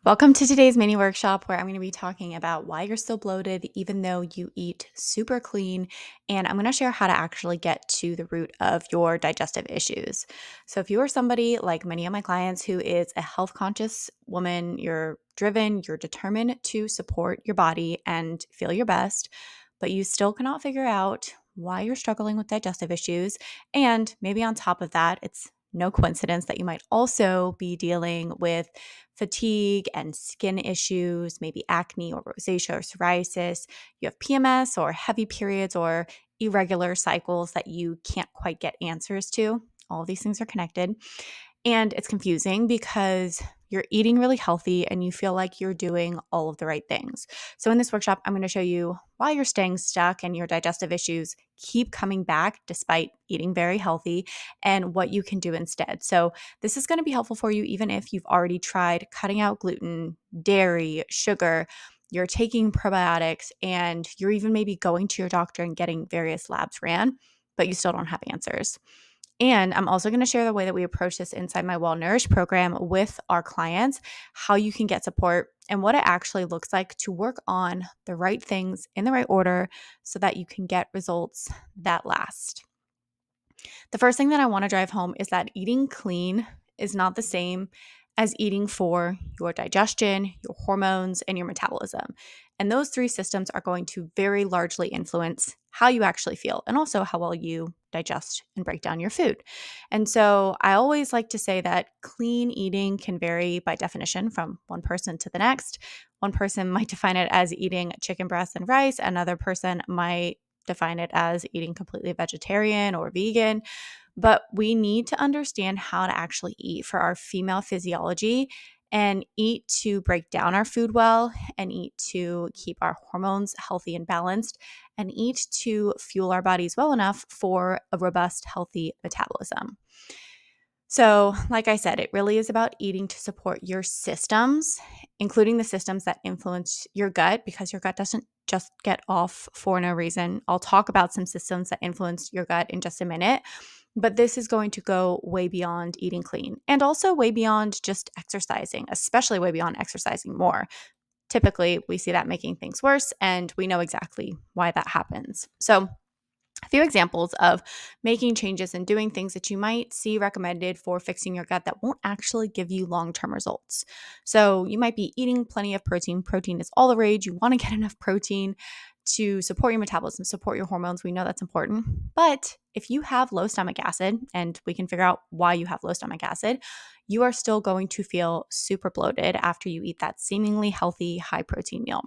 Welcome to today's mini workshop where I'm going to be talking about why you're still bloated even though you eat super clean. And I'm going to share how to actually get to the root of your digestive issues. So, if you are somebody like many of my clients who is a health conscious woman, you're driven, you're determined to support your body and feel your best, but you still cannot figure out why you're struggling with digestive issues. And maybe on top of that, it's no coincidence that you might also be dealing with fatigue and skin issues, maybe acne or rosacea or psoriasis. You have PMS or heavy periods or irregular cycles that you can't quite get answers to. All of these things are connected. And it's confusing because you're eating really healthy and you feel like you're doing all of the right things. So, in this workshop, I'm going to show you why you're staying stuck and your digestive issues keep coming back despite eating very healthy and what you can do instead. So, this is going to be helpful for you even if you've already tried cutting out gluten, dairy, sugar. You're taking probiotics and you're even maybe going to your doctor and getting various labs ran, but you still don't have answers. And I'm also going to share the way that we approach this inside my Well Nourished program with our clients, how you can get support and what it actually looks like to work on the right things in the right order so that you can get results that last. The first thing that I want to drive home is that eating clean is not the same as eating for your digestion, your hormones, and your metabolism. And those three systems are going to very largely influence how you actually feel and also how well you digest and break down your food. And so I always like to say that clean eating can vary by definition from one person to the next. One person might define it as eating chicken breast and rice, another person might define it as eating completely vegetarian or vegan, but we need to understand how to actually eat for our female physiology and eat to break down our food well and eat to keep our hormones healthy and balanced and eat to fuel our bodies well enough for a robust, healthy metabolism. So, like I said, it really is about eating to support your systems, including the systems that influence your gut, because your gut doesn't just get off for no reason. I'll talk about some systems that influence your gut in just a minute, but this is going to go way beyond eating clean and also way beyond just exercising, especially way beyond exercising more. Typically, we see that making things worse, and we know exactly why that happens. So, a few examples of making changes and doing things that you might see recommended for fixing your gut that won't actually give you long-term results. So you might be eating plenty of protein. Protein is all the rage. You want to get enough protein to support your metabolism, support your hormones. We know that's important. But if you have low stomach acid, and we can figure out why you have low stomach acid, you are still going to feel super bloated after you eat that seemingly healthy, high protein meal.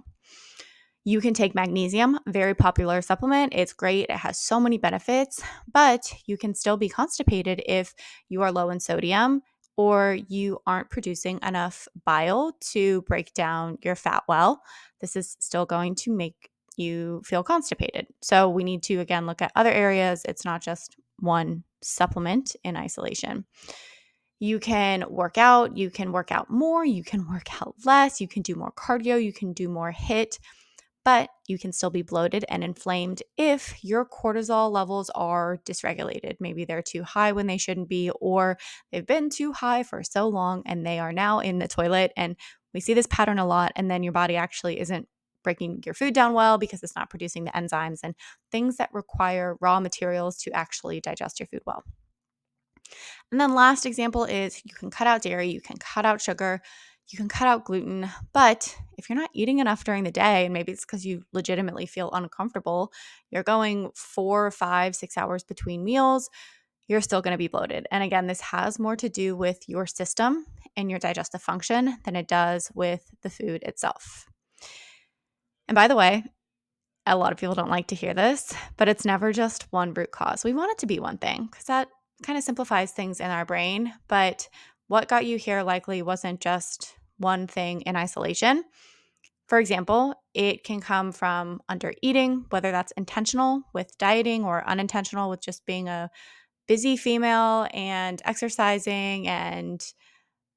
You can take magnesium, very popular supplement. It's great. It has so many benefits, but you can still be constipated if you are low in sodium or you aren't producing enough bile to break down your fat well. This is still going to make you feel constipated. So we need to, again, look at other areas. It's not just one supplement in isolation. You can work out. You can work out more. You can work out less. You can do more cardio. You can do more HIIT, but you can still be bloated and inflamed if your cortisol levels are dysregulated. Maybe they're too high when they shouldn't be, or they've been too high for so long and they are now in the toilet. And we see this pattern a lot. And then your body actually isn't breaking your food down well because it's not producing the enzymes and things that require raw materials to actually digest your food well. And then last example is you can cut out dairy, you can cut out sugar, you can cut out gluten, but if you're not eating enough during the day, and maybe it's because you legitimately feel uncomfortable, you're going 4, 5, 6 hours between meals, you're still going to be bloated. And again, this has more to do with your system and your digestive function than it does with the food itself. And by the way, a lot of people don't like to hear this, but it's never just one root cause. We want it to be one thing because that kind of simplifies things in our brain. But what got you here likely wasn't just one thing in isolation. For example, it can come from under eating, whether that's intentional with dieting or unintentional with just being a busy female and exercising and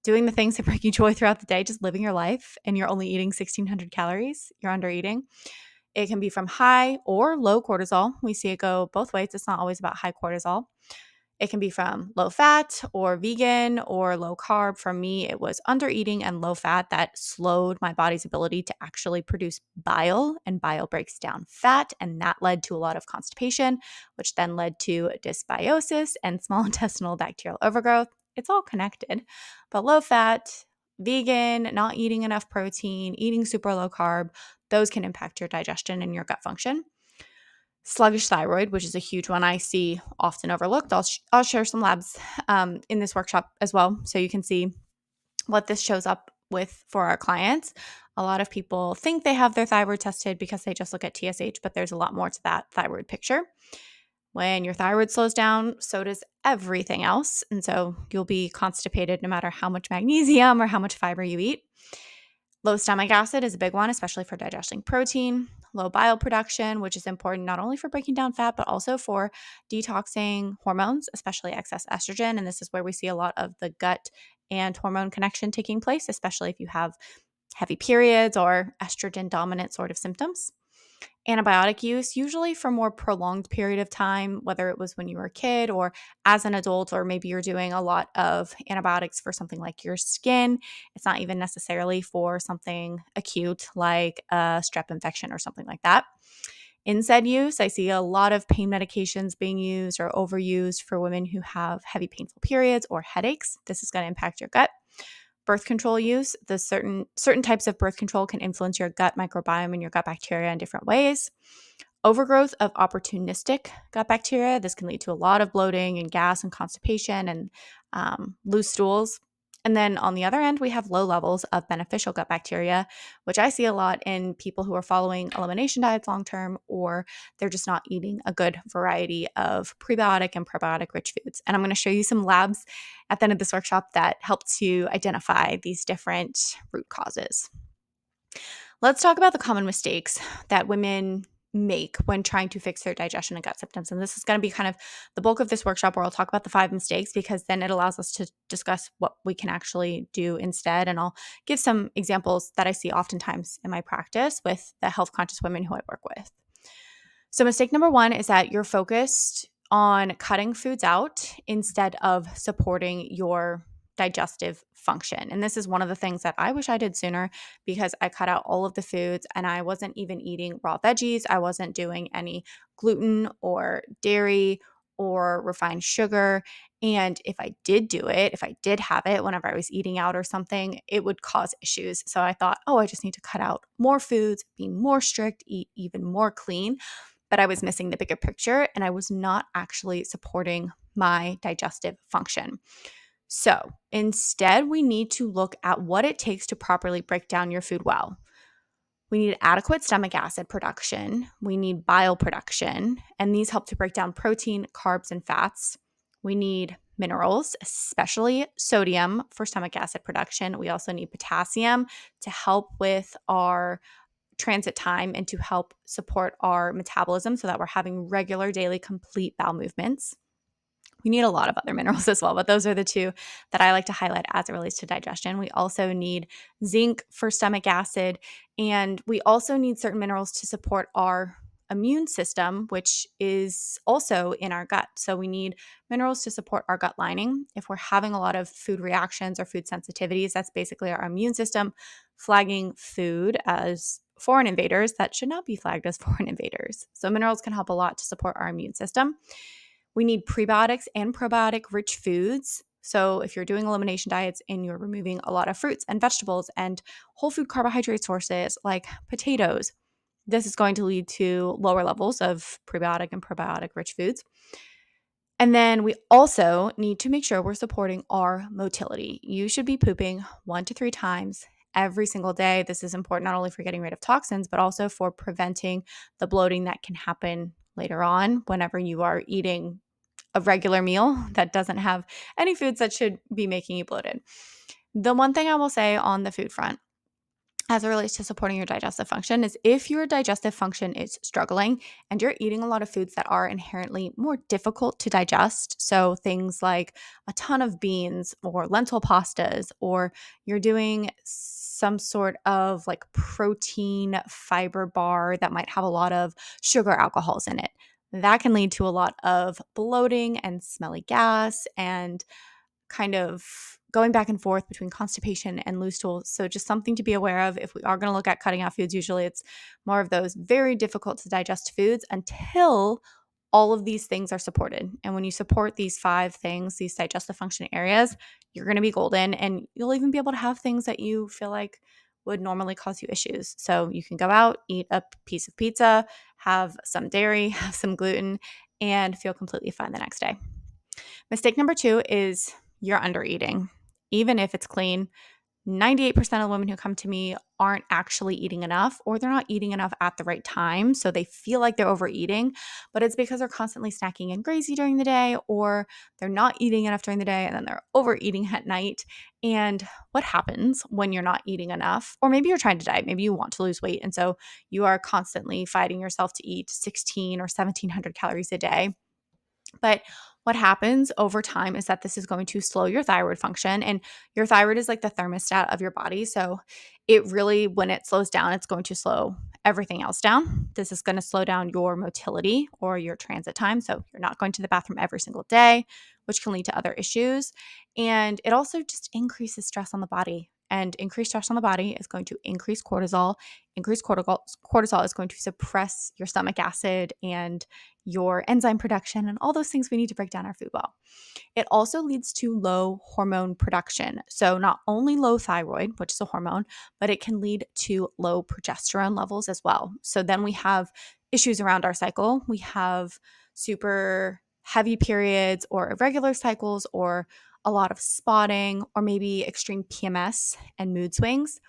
doing the things that bring you joy throughout the day, just living your life, and you're only eating 1,600 calories, you're under eating. It can be from high or low cortisol. We see it go both ways. It's not always about high cortisol. It can be from low fat or vegan or low carb. For me, it was under eating and low fat that slowed my body's ability to actually produce bile, and bile breaks down fat. And that led to a lot of constipation, which then led to dysbiosis and small intestinal bacterial overgrowth. It's all connected. But low fat, vegan, not eating enough protein, eating super low carb, those can impact your digestion and your gut function. Sluggish thyroid, which is a huge one I see often overlooked. I'll share some labs in this workshop as well, so you can see what this shows up with for our clients. A lot of people think they have their thyroid tested because they just look at TSH, but there's a lot more to that thyroid picture. When your thyroid slows down, so does everything else. And so you'll be constipated no matter how much magnesium or how much fiber you eat. Low stomach acid is a big one, especially for digesting protein. Low bile production, which is important not only for breaking down fat, but also for detoxing hormones, especially excess estrogen. And this is where we see a lot of the gut and hormone connection taking place, especially if you have heavy periods or estrogen dominant sort of symptoms. Antibiotic use, usually for more prolonged period of time, whether it was when you were a kid or as an adult, or maybe you're doing a lot of antibiotics for something like your skin. It's not even necessarily for something acute like a strep infection or something like that. NSAID use, I see a lot of pain medications being used or overused for women who have heavy painful periods or headaches. This is going to impact your gut. Birth control use, the certain types of birth control can influence your gut microbiome and your gut bacteria in different ways. Overgrowth of opportunistic gut bacteria. This can lead to a lot of bloating and gas and constipation and loose stools. And then on the other end, we have low levels of beneficial gut bacteria, which I see a lot in people who are following elimination diets long term, or they're just not eating a good variety of prebiotic and probiotic rich foods. And I'm going to show you some labs at the end of this workshop that help to identify these different root causes. Let's talk about the common mistakes that women make when trying to fix their digestion and gut symptoms. And this is going to be kind of the bulk of this workshop, where I'll talk about the 5 mistakes, because then it allows us to discuss what we can actually do instead. And I'll give some examples that I see oftentimes in my practice with the health conscious women who I work with. So mistake number 1 is that you're focused on cutting foods out instead of supporting your digestive function. And this is one of the things that I wish I did sooner, because I cut out all of the foods and I wasn't even eating raw veggies. I wasn't doing any gluten or dairy or refined sugar. And if I did do it, if I did have it whenever I was eating out or something, it would cause issues. So I thought, oh, I just need to cut out more foods, be more strict, eat even more clean. But I was missing the bigger picture, and I was not actually supporting my digestive function. So instead, we need to look at what it takes to properly break down your food well. We need adequate stomach acid production. We need bile production, and these help to break down protein, carbs, and fats. We need minerals, especially sodium for stomach acid production. We also need potassium to help with our transit time and to help support our metabolism so that we're having regular daily complete bowel movements. We need a lot of other minerals as well, but those are the 2 that I like to highlight as it relates to digestion. We also need zinc for stomach acid, and we also need certain minerals to support our immune system, which is also in our gut. So we need minerals to support our gut lining. If we're having a lot of food reactions or food sensitivities, that's basically our immune system flagging food as foreign invaders that should not be flagged as foreign invaders. So minerals can help a lot to support our immune system. We need prebiotics and probiotic rich foods. So if you're doing elimination diets and you're removing a lot of fruits and vegetables and whole food carbohydrate sources like potatoes, this is going to lead to lower levels of prebiotic and probiotic rich foods. And then we also need to make sure we're supporting our motility. You should be pooping 1 to 3 times every single day. This is important not only for getting rid of toxins, but also for preventing the bloating that can happen later on whenever you are eating a regular meal that doesn't have any foods that should be making you bloated. The one thing I will say on the food front as it relates to supporting your digestive function is if your digestive function is struggling and you're eating a lot of foods that are inherently more difficult to digest, so things like a ton of beans or lentil pastas, or you're doing some sort of like protein fiber bar that might have a lot of sugar alcohols in it, that can lead to a lot of bloating and smelly gas and kind of going back and forth between constipation and loose stools. So just something to be aware of if we are going to look at cutting out foods. Usually it's more of those very difficult to digest foods until all of these things are supported. And when you support these 5 things, these digestive function areas, you're going to be golden, and you'll even be able to have things that you feel like would normally cause you issues. So you can go out, eat a piece of pizza, have some dairy, have some gluten, and feel completely fine the next day. Mistake number 2 is you're under eating. Even if it's clean, 98% of the women who come to me aren't actually eating enough, or they're not eating enough at the right time. So they feel like they're overeating, but it's because they're constantly snacking and crazy during the day, or they're not eating enough during the day and then they're overeating at night. And what happens when you're not eating enough? Or maybe you're trying to diet, maybe you want to lose weight. And so you are constantly fighting yourself to eat 16 or 1700 calories a day. But what happens over time is that this is going to slow your thyroid function, and your thyroid is like the thermostat of your body. So it really, when it slows down, it's going to slow everything else down. This is going to slow down your motility or your transit time. So you're not going to the bathroom every single day, which can lead to other issues. And it also just increases stress on the body. And increased stress on the body is going to increase cortisol. Increased cortisol is going to suppress your stomach acid and your enzyme production and all those things we need to break down our food well. It also leads to low hormone production. So, not only low thyroid, which is a hormone, but it can lead to low progesterone levels as well. So, then we have issues around our cycle. We have super heavy periods or irregular cycles or a lot of spotting or maybe extreme PMS and mood swings.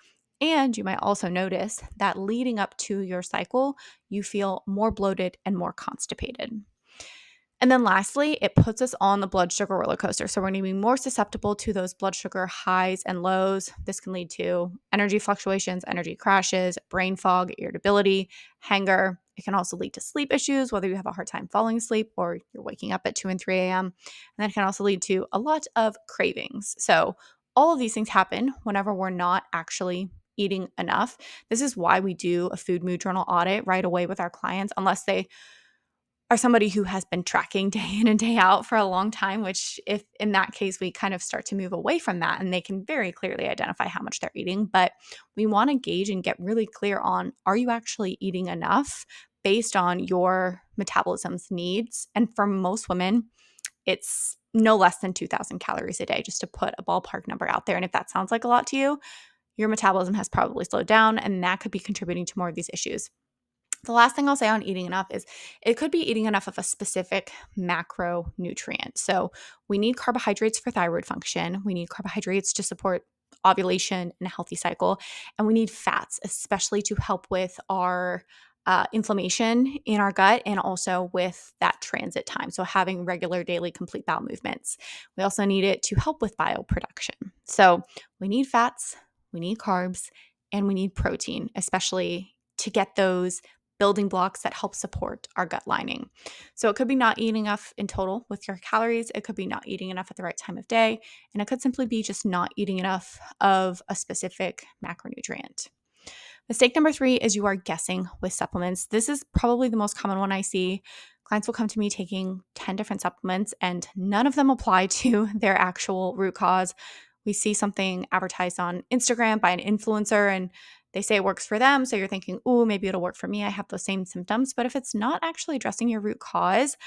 And you might also notice that leading up to your cycle, you feel more bloated and more constipated. And then lastly, it puts us on the blood sugar roller coaster. So we're going to be more susceptible to those blood sugar highs and lows. This can lead to energy fluctuations, energy crashes, brain fog, irritability, hunger. It can also lead to sleep issues, whether you have a hard time falling asleep or you're waking up at 2 and 3 a.m. And then it can also lead to a lot of cravings. So all of these things happen whenever we're not actually eating enough. This is why we do a food mood journal audit right away with our clients, unless they are somebody who has been tracking day in and day out for a long time, which if in that case, we kind of start to move away from that and they can very clearly identify how much they're eating. But we want to gauge and get really clear on, are you actually eating enough based on your metabolism's needs? And for most women, it's no less than 2,000 calories a day, just to put a ballpark number out there. And if that sounds like a lot to you, your metabolism has probably slowed down, and that could be contributing to more of these issues. The last thing I'll say on eating enough is it could be eating enough of a specific macronutrient. So we need carbohydrates for thyroid function. We need carbohydrates to support ovulation and a healthy cycle. And we need fats, especially to help with our inflammation in our gut and also with that transit time. So having regular daily complete bowel movements. We also need it to help with bioproduction. So we need fats, we need carbs, and we need protein, especially to get those building blocks that help support our gut lining. So it could be not eating enough in total with your calories. It could be not eating enough at the right time of day. And it could simply be just not eating enough of a specific macronutrient. Mistake number 3 is you are guessing with supplements. This is probably the most common one I see. Clients will come to me taking 10 different supplements and none of them apply to their actual root cause. We see something advertised on Instagram by an influencer and they say it works for them. So you're thinking, oh, maybe it'll work for me. I have those same symptoms. But if it's not actually addressing your root cause,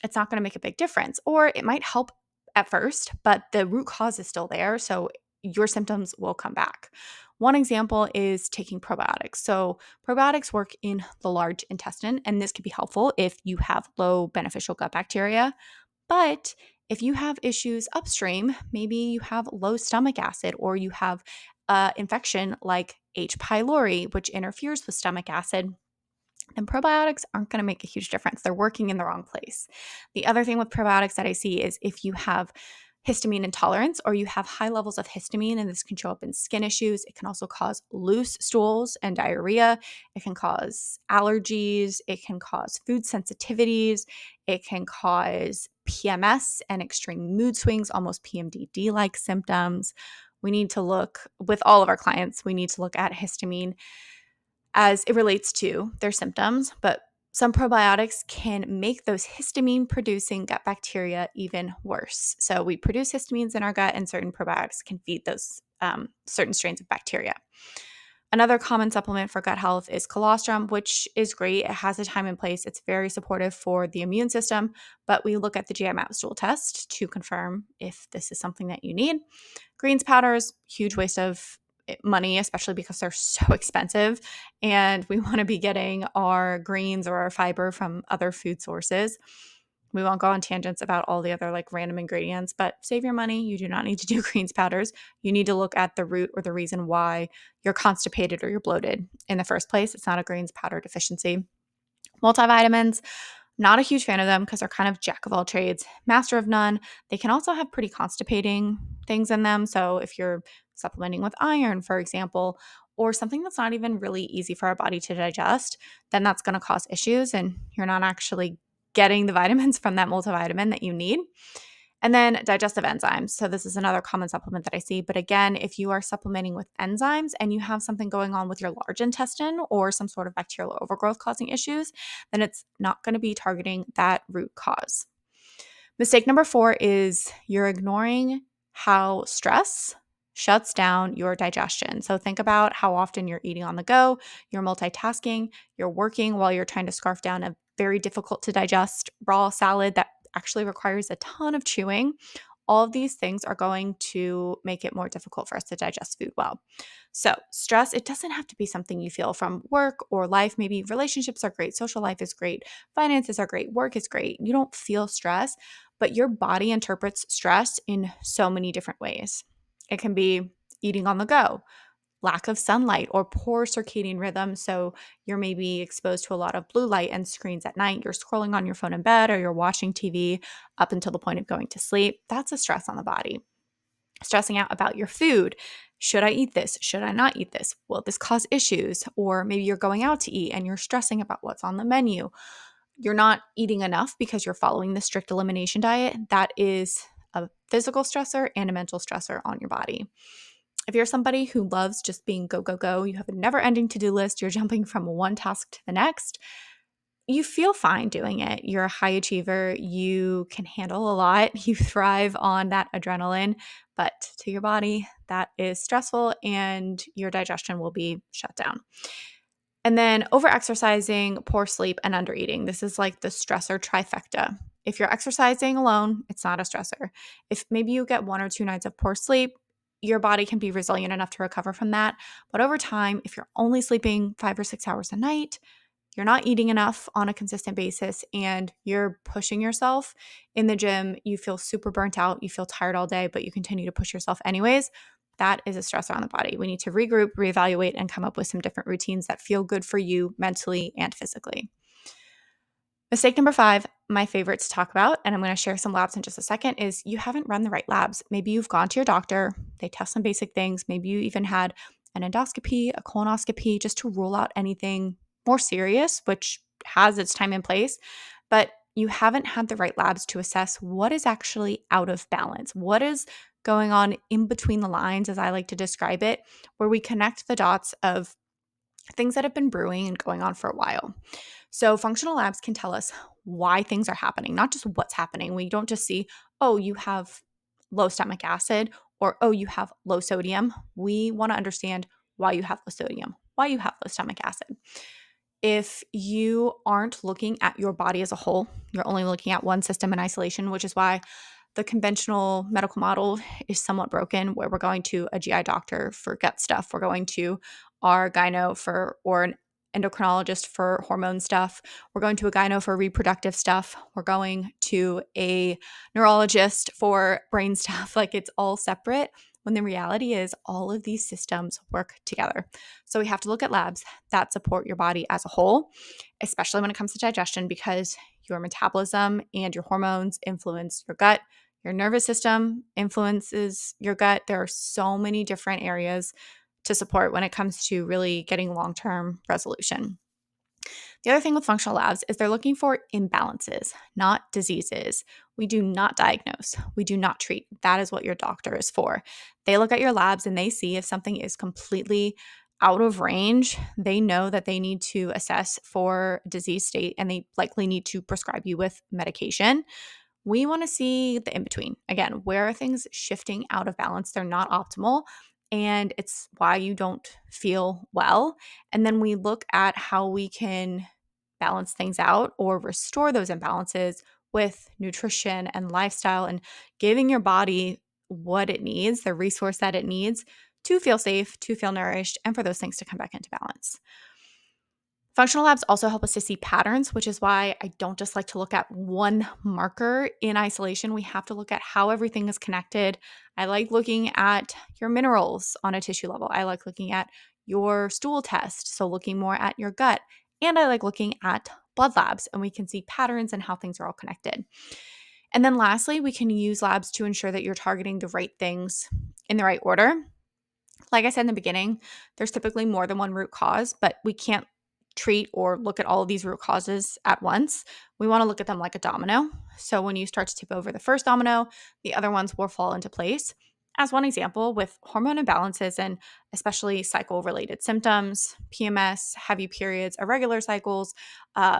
it's not going to make a big difference. Or it might help at first, but the root cause is still there. So your symptoms will come back. One example is taking probiotics. So probiotics work in the large intestine, and this can be helpful if you have low beneficial gut bacteria. But if you have issues upstream, maybe you have low stomach acid or you have infection like H. pylori, which interferes with stomach acid, then probiotics aren't going to make a huge difference. They're working in the wrong place. The other thing with probiotics that I see is if you have histamine intolerance or you have high levels of histamine, and this can show up in skin issues. It can also cause loose stools and diarrhea. It can cause allergies. It can cause food sensitivities. It can cause PMS and extreme mood swings, almost PMDD-like symptoms. We need to look, with all of our clients, we need to look at histamine as it relates to their symptoms, but Some probiotics can make those histamine producing gut bacteria even worse. So we produce histamines in our gut, and certain probiotics can feed those certain strains of bacteria. Another common supplement for gut health is colostrum, which is great. It has a time and place. It's very supportive for the immune system, but we look at the GI map stool test to confirm if this is something that you need. Greens powders, huge waste of money, especially because they're so expensive. And we want to be getting our greens or our fiber from other food sources. We won't go on tangents about all the other like random ingredients, but save your money. You do not need to do greens powders. You need to look at the root or the reason why you're constipated or you're bloated in the first place. It's not a greens powder deficiency. Multivitamins, not a huge fan of them because they're kind of jack of all trades, master of none. They can also have pretty constipating things in them. So if you're supplementing with iron, for example, or something that's not even really easy for our body to digest, then that's going to cause issues and you're not actually getting the vitamins from that multivitamin that you need. And then digestive enzymes. So this is another common supplement that I see. But again, if you are supplementing with enzymes and you have something going on with your large intestine or some sort of bacterial overgrowth causing issues, then it's not going to be targeting that root cause. Mistake number 4 is you're ignoring how stress shuts down your digestion. So think about how often you're eating on the go, you're multitasking, you're working while you're trying to scarf down a very difficult to digest raw salad that actually requires a ton of chewing. All of these things are going to make it more difficult for us to digest food well. So, stress, it doesn't have to be something you feel from work or life. Maybe relationships are great, social life is great, finances are great, work is great. You don't feel stress, but your body interprets stress in so many different ways. It can be eating on the go, lack of sunlight, or poor circadian rhythm. So you're maybe exposed to a lot of blue light and screens at night. You're scrolling on your phone in bed or you're watching TV up until the point of going to sleep. That's a stress on the body. Stressing out about your food. Should I eat this? Should I not eat this? Will this cause issues? Or maybe you're going out to eat and you're stressing about what's on the menu. You're not eating enough because you're following the strict elimination diet. That is a physical stressor and a mental stressor on your body. If you're somebody who loves just being go, go, go, you have a never ending to do list, you're jumping from one task to the next, you feel fine doing it. You're a high achiever. You can handle a lot. You thrive on that adrenaline, but to your body, that is stressful and your digestion will be shut down. And then overexercising, poor sleep, and undereating. This is like the stressor trifecta. If you're exercising alone, it's not a stressor. If maybe you get 1 or 2 nights of poor sleep, your body can be resilient enough to recover from that. But over time, if you're only sleeping 5 or 6 hours a night, you're not eating enough on a consistent basis, and you're pushing yourself in the gym, you feel super burnt out, you feel tired all day, but you continue to push yourself anyways, that is a stressor on the body. We need to regroup, reevaluate, and come up with some different routines that feel good for you mentally and physically. Mistake number 5, my favorite to talk about, and I'm going to share some labs in just a second, is you haven't run the right labs. Maybe you've gone to your doctor, they test some basic things. Maybe you even had an endoscopy, a colonoscopy, just to rule out anything more serious, which has its time and place, but you haven't had the right labs to assess what is actually out of balance. What is going on in between the lines, as I like to describe it, where we connect the dots of things that have been brewing and going on for a while. So, functional labs can tell us why things are happening, not just what's happening. We don't just see, oh, you have low stomach acid or, oh, you have low sodium. We want to understand why you have low sodium, why you have low stomach acid. If you aren't looking at your body as a whole, you're only looking at one system in isolation, which is why the conventional medical model is somewhat broken, where we're going to a GI doctor for gut stuff. We're going to our gyno or an endocrinologist for hormone stuff. We're going to a gyno for reproductive stuff. We're going to a neurologist for brain stuff. Like, it's all separate, when the reality is all of these systems work together. So we have to look at labs that support your body as a whole, especially when it comes to digestion, because your metabolism and your hormones influence your gut. Your nervous system influences your gut. There are so many different areas to support when it comes to really getting long-term resolution. The other thing with functional labs is they're looking for imbalances, not diseases. We do not diagnose. We do not treat. That is what your doctor is for. They look at your labs and they see if something is completely out of range, they know that they need to assess for disease state and they likely need to prescribe you with medication. We want to see the in between. Again, where are things shifting out of balance? They're not optimal. And it's why you don't feel well. And then we look at how we can balance things out or restore those imbalances with nutrition and lifestyle and giving your body what it needs, the resource that it needs to feel safe, to feel nourished, and for those things to come back into balance. Functional labs also help us to see patterns, which is why I don't just like to look at one marker in isolation. We have to look at how everything is connected. I like looking at your minerals on a tissue level. I like looking at your stool test, so looking more at your gut. And I like looking at blood labs, and we can see patterns and how things are all connected. And then lastly, we can use labs to ensure that you're targeting the right things in the right order. Like I said in the beginning, there's typically more than one root cause, but we can't treat or look at all of these root causes at once. We want to look at them like a domino. So when you start to tip over the first domino, the other ones will fall into place. As one example, with hormone imbalances and especially cycle related symptoms, PMS, heavy periods, irregular cycles,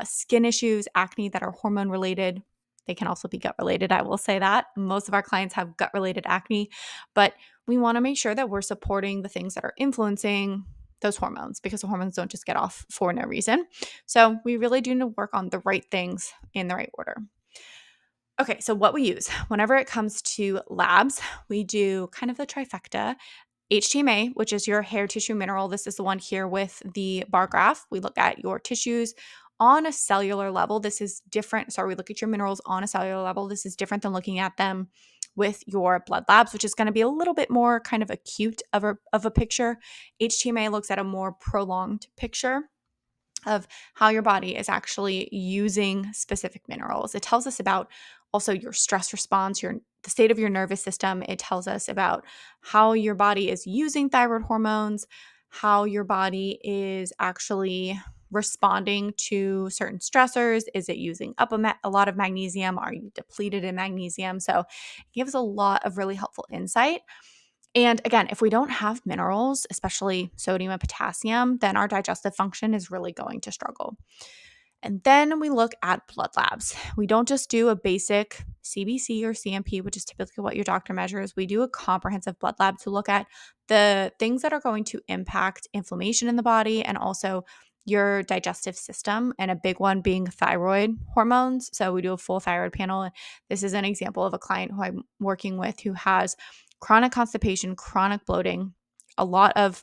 skin issues, acne that are hormone related. They can also be gut related. I will say that. Most of our clients have gut related acne, but we want to make sure that we're supporting the things that are influencing those hormones because the hormones don't just get off for no reason. So we really do need to work on the right things in the right order. Okay, so what we use whenever it comes to labs, we do kind of the trifecta. HTMA, which is your hair tissue mineral. This is the one here with the bar graph. We look at your tissues on a cellular level. This is different. Sorry, we look at your minerals on a cellular level. This is different than looking at them with your blood labs, which is going to be a little bit more kind of acute of a picture. HTMA looks at a more prolonged picture of how your body is actually using specific minerals. It tells us about also your stress response, the state of your nervous system. It tells us about how your body is using thyroid hormones, how your body is actually responding to certain stressors. Is it using up a lot of magnesium? Are you depleted in magnesium? So it gives a lot of really helpful insight. And again, if we don't have minerals, especially sodium and potassium, then our digestive function is really going to struggle. And then we look at blood labs. We don't just do a basic CBC or CMP, which is typically what your doctor measures. We do a comprehensive blood lab to look at the things that are going to impact inflammation in the body and also your digestive system, and a big one being thyroid hormones. So we do a full thyroid panel. This is an example of a client who I'm working with who has chronic constipation, chronic bloating, a lot of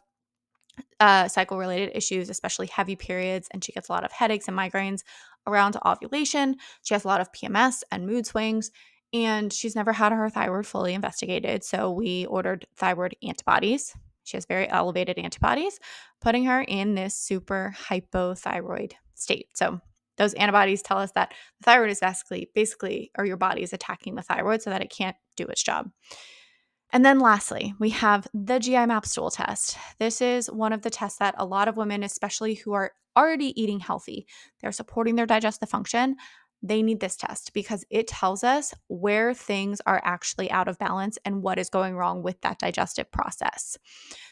cycle related issues, especially heavy periods, and she gets a lot of headaches and migraines around ovulation. She has a lot of PMS and mood swings, and she's never had her thyroid fully investigated. So we ordered thyroid antibodies. She has very elevated antibodies, putting her in this super hypothyroid state. So those antibodies tell us that the thyroid is basically, or your body is attacking the thyroid so that it can't do its job. And then lastly, we have the GI map stool test. This is one of the tests that a lot of women, especially who are already eating healthy, they're supporting their digestive function. They need this test because it tells us where things are actually out of balance and what is going wrong with that digestive process.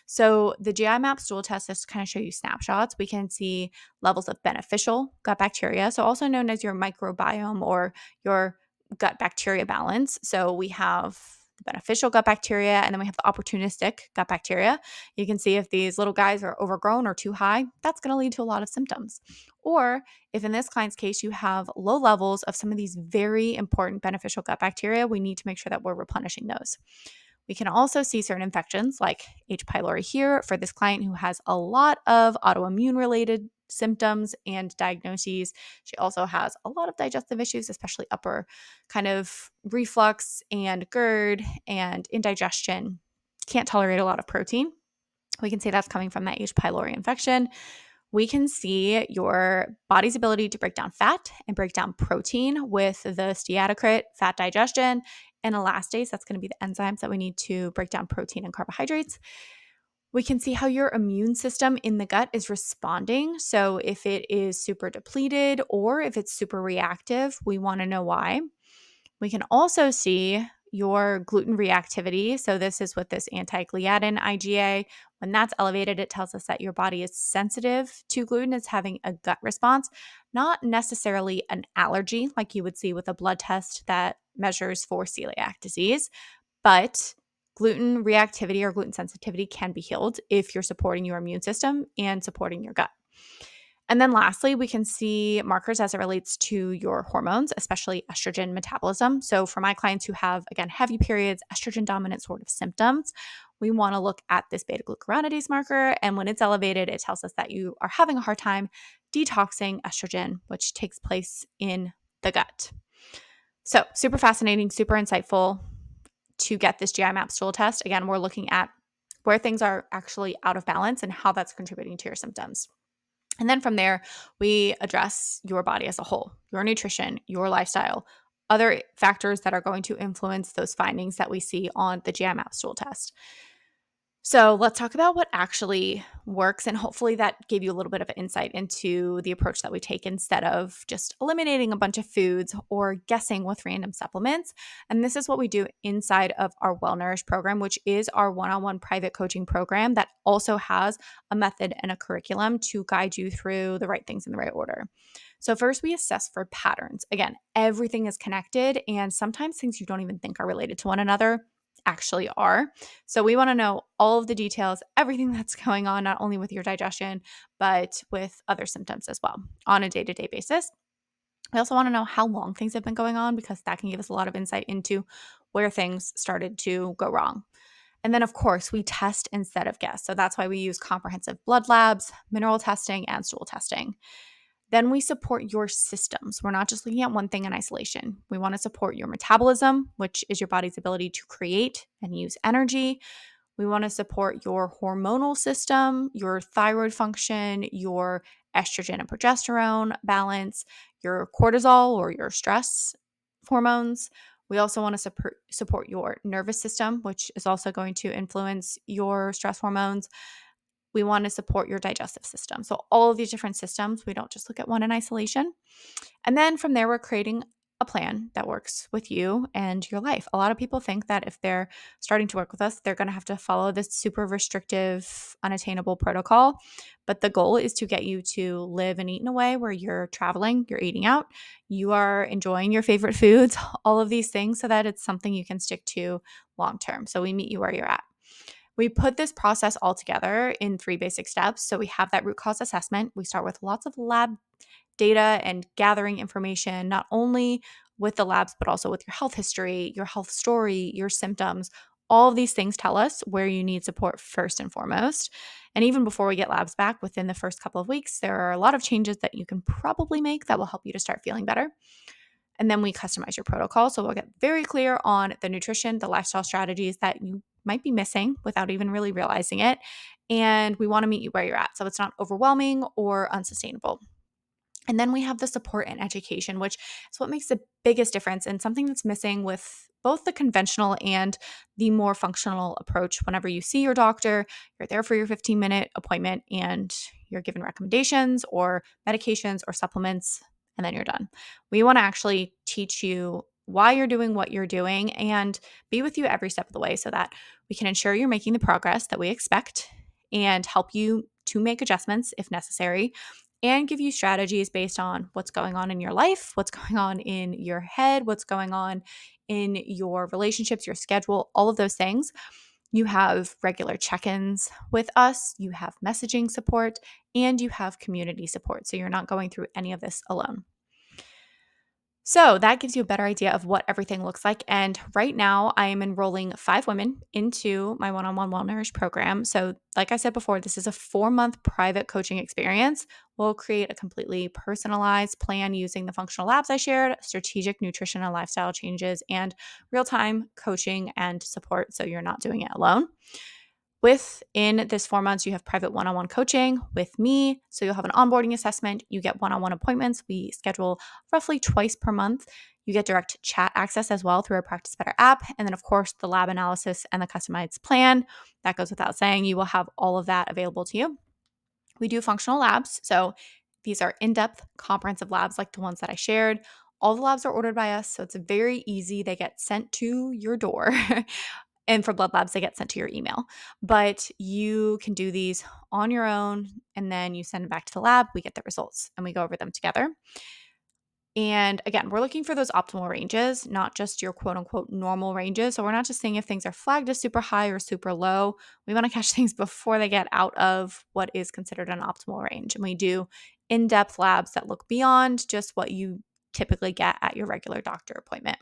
So the GI map stool test is to kind of show you snapshots. We can see levels of beneficial gut bacteria, so also known as your microbiome or your gut bacteria balance. So we have the beneficial gut bacteria, and then we have the opportunistic gut bacteria. You can see if these little guys are overgrown or too high, that's going to lead to a lot of symptoms. Or if in this client's case, you have low levels of some of these very important beneficial gut bacteria, we need to make sure that we're replenishing those. We can also see certain infections like H. pylori here for this client who has a lot of autoimmune related symptoms and diagnoses. She also has a lot of digestive issues, especially upper kind of reflux and GERD and indigestion. Can't tolerate a lot of protein. We can say that's coming from that H. pylori infection. We can see your body's ability to break down fat and break down protein with the steatocrit, fat digestion, and elastase. That's going to be the enzymes that we need to break down protein and carbohydrates. We can see how your immune system in the gut is responding. So if it is super depleted or if it's super reactive, we want to know why. We can also see your gluten reactivity. So this is with this anti-gliadin IgA. When that's elevated, it tells us that your body is sensitive to gluten. It's having a gut response, not necessarily an allergy like you would see with a blood test that measures for celiac disease, but gluten reactivity or gluten sensitivity can be healed if you're supporting your immune system and supporting your gut. And then lastly, we can see markers as it relates to your hormones, especially estrogen metabolism. So for my clients who have, again, heavy periods, estrogen dominant sort of symptoms, we want to look at this beta glucuronidase marker. And when it's elevated, it tells us that you are having a hard time detoxing estrogen, which takes place in the gut. So super fascinating, super insightful to get this GI map stool test. Again, we're looking at where things are actually out of balance and how that's contributing to your symptoms. And then from there, we address your body as a whole, your nutrition, your lifestyle, other factors that are going to influence those findings that we see on the GI map stool test. So let's talk about what actually works. And hopefully that gave you a little bit of insight into the approach that we take instead of just eliminating a bunch of foods or guessing with random supplements. And this is what we do inside of our Well Nourished program, which is our one-on-one private coaching program that also has a method and a curriculum to guide you through the right things in the right order. So first we assess for patterns. Again, everything is connected, and sometimes things you don't even think are related to one another actually are. So we want to know all of the details, everything that's going on, not only with your digestion, but with other symptoms as well on a day-to-day basis. We also want to know how long things have been going on, because that can give us a lot of insight into where things started to go wrong. And then, of course, we test instead of guess. So that's why we use comprehensive blood labs, mineral testing, and stool testing. Then we support your systems. We're not just looking at one thing in isolation. We want to support your metabolism, which is your body's ability to create and use energy. We want to support your hormonal system, your thyroid function, your estrogen and progesterone balance, your cortisol or your stress hormones. We also want to support your nervous system, which is also going to influence your stress hormones. We want to support your digestive system. So all of these different systems, we don't just look at one in isolation. And then from there, we're creating a plan that works with you and your life. A lot of people think that if they're starting to work with us, they're going to have to follow this super restrictive, unattainable protocol. But the goal is to get you to live and eat in a way where you're traveling, you're eating out, you are enjoying your favorite foods, all of these things, so that it's something you can stick to long term. So we meet you where you're at. We put this process all together in 3 basic steps. So we have that root cause assessment. We start with lots of lab data and gathering information, not only with the labs, but also with your health history, your health story, your symptoms. All of these things tell us where you need support first and foremost. And even before we get labs back, within the first couple of weeks, there are a lot of changes that you can probably make that will help you to start feeling better. And then we customize your protocol. So we'll get very clear on the nutrition, the lifestyle strategies that you might be missing without even really realizing it. And we want to meet you where you're at, so it's not overwhelming or unsustainable. And then we have the support and education, which is what makes the biggest difference and something that's missing with both the conventional and the more functional approach. Whenever you see your doctor, you're there for your 15-minute appointment and you're given recommendations or medications or supplements, and then you're done. We want to actually teach you why you're doing what you're doing and be with you every step of the way so that we can ensure you're making the progress that we expect and help you to make adjustments if necessary, and give you strategies based on what's going on in your life, what's going on in your head, what's going on in your relationships, your schedule, all of those things. You have regular check ins with us, you have messaging support, and you have community support. So you're not going through any of this alone. So that gives you a better idea of what everything looks like. And right now, I am enrolling 5 women into my one-on-one Well Nourished program. So, like I said before, this is a 4-month private coaching experience. We'll create a completely personalized plan using the functional labs I shared, strategic nutrition and lifestyle changes, and real-time coaching and support. So you're not doing it alone. Within this 4 months, you have private one-on-one coaching with me. So you'll have an onboarding assessment. You get one-on-one appointments. We schedule roughly twice per month. You get direct chat access as well through our Practice Better app. And then, of course, the lab analysis and the customized plan. That goes without saying. You will have all of that available to you. We do functional labs. So these are in-depth, comprehensive labs like the ones that I shared. All the labs are ordered by us, so it's very easy. They get sent to your door. And for blood labs, they get sent to your email. But you can do these on your own, and then you send them back to the lab. We get the results and we go over them together. And again, we're looking for those optimal ranges, not just your quote unquote normal ranges. So we're not just saying if things are flagged as super high or super low. We want to catch things before they get out of what is considered an optimal range. And we do in depth labs that look beyond just what you typically get at your regular doctor appointment.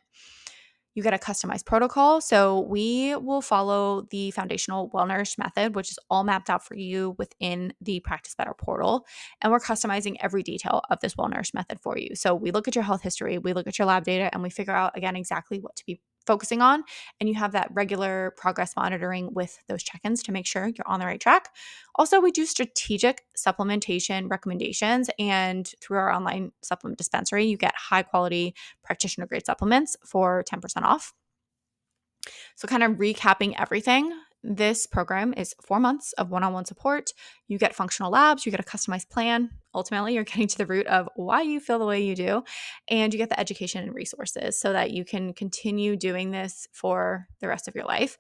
You get a customized protocol. So we will follow the foundational well-nourished method, which is all mapped out for you within the Practice Better portal. And we're customizing every detail of this well-nourished method for you. So we look at your health history, we look at your lab data, and we figure out, again, exactly what to be focusing on. And you have that regular progress monitoring with those check-ins to make sure you're on the right track. Also, we do strategic supplementation recommendations. And through our online supplement dispensary, you get high quality practitioner grade supplements for 10% off. So, kind of recapping everything, this program is 4 months of one-on-one support. You get functional labs, you get a customized plan. Ultimately, you're getting to the root of why you feel the way you do, and you get the education and resources so that you can continue doing this for the rest of your life.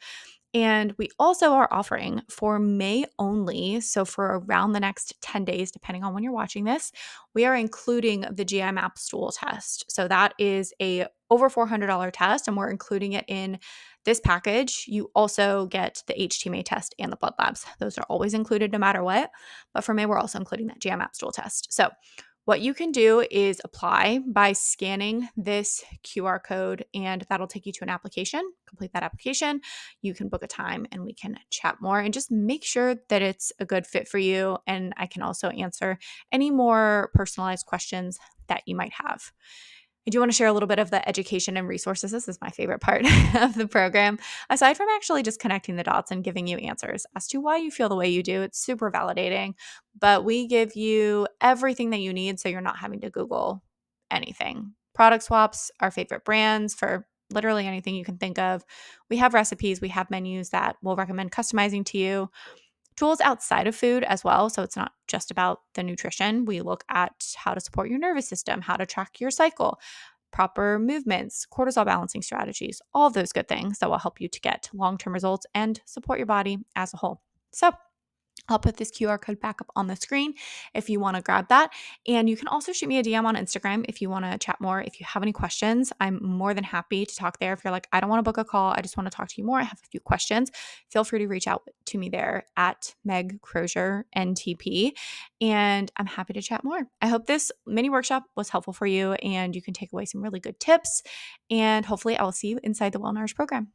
And we also are offering for May only, so for around the next 10 days, depending on when you're watching this, we are including the GI map stool test. So that is a over $400 test, and we're including it in this package. You also get the HTMA test and the blood labs. Those are always included no matter what. But for May, we're also including that GI map stool test. So what you can do is apply by scanning this QR code, and that'll take you to an application. Complete that application. You can book a time and we can chat more and just make sure that it's a good fit for you. And I can also answer any more personalized questions that you might have. I do want to share a little bit of the education and resources. This is my favorite part of the program. Aside from actually just connecting the dots and giving you answers as to why you feel the way you do, it's super validating. But we give you everything that you need so you're not having to Google anything. Product swaps, our favorite brands for literally anything you can think of. We have recipes, we have menus that we'll recommend customizing to you. Tools outside of food as well. So it's not just about the nutrition. We look at how to support your nervous system, how to track your cycle, proper movements, cortisol balancing strategies, all of those good things that will help you to get long-term results and support your body as a whole. So I'll put this QR code back up on the screen if you want to grab that. And you can also shoot me a DM on Instagram if you want to chat more. If you have any questions, I'm more than happy to talk there. If you're like, I don't want to book a call, I just want to talk to you more, I have a few questions, feel free to reach out to me there at Meg Crozier NTP. And I'm happy to chat more. I hope this mini workshop was helpful for you and you can take away some really good tips. And hopefully I will see you inside the Well Nourished program.